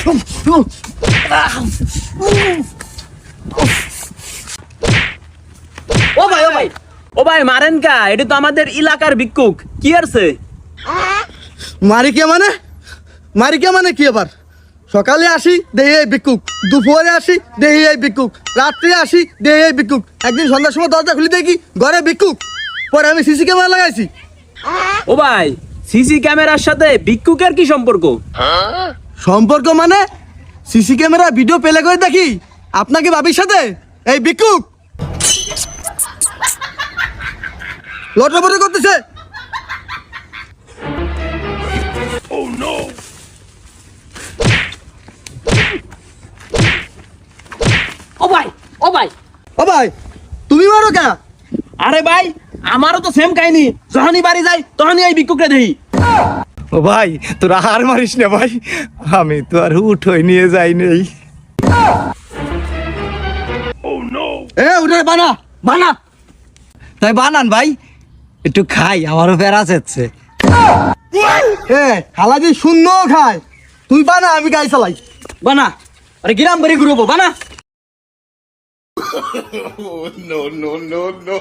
ও ভাই ও ভাই ও ভাই মারেন কা, এটা তো আমাদের এলাকার ভিক্ষুক। কি আছে? মারি কে মানে কি আবার? সকালে আসি দেহি এই ভিক্ষুক, দুপুরে আসি দেহি এই ভিক্ষুক, রাত্রে আসি দেহি এই ভিক্ষুক, একদিন সন্ধ্যার সময় দরজা খুলে দেখি ঘরে ভিক্ষুক। পরে আমি সিসি ক্যামেরা লাগাইছি। ও ভাই, সিসি ক্যামেরার সাথে ভিক্ষুকের কি সম্পর্ক? সম্পর্ক মানে সিসি ক্যামেরা ভিডিও প্লে করে দেখি আপনাকে বাবির সাথে এই ভিক্ষুক লটরপটর করতেছে। ও ভাই ও ভাই ও ভাই তুমি মারো কেন? আরে ভাই, আমারও তো সেম কাহিনী। যখনই বাড়ি যাই তখনই এই ভিক্ষুকরে দেখি। ও ভাই তোরা হার মারিস না ভাই, আমি তো আর উঠোই নিয়ে যাই নেই। উঠে বানা বানা। তাই বানান ভাই, একটু খাই, আমারও প্যারা যাচ্ছে। খালাজি শূন্য খায়, তুই বানা আমি গাই চালাই। বানা, আরে গ্রাম বাড়ি ঘুরবো, বানা। no.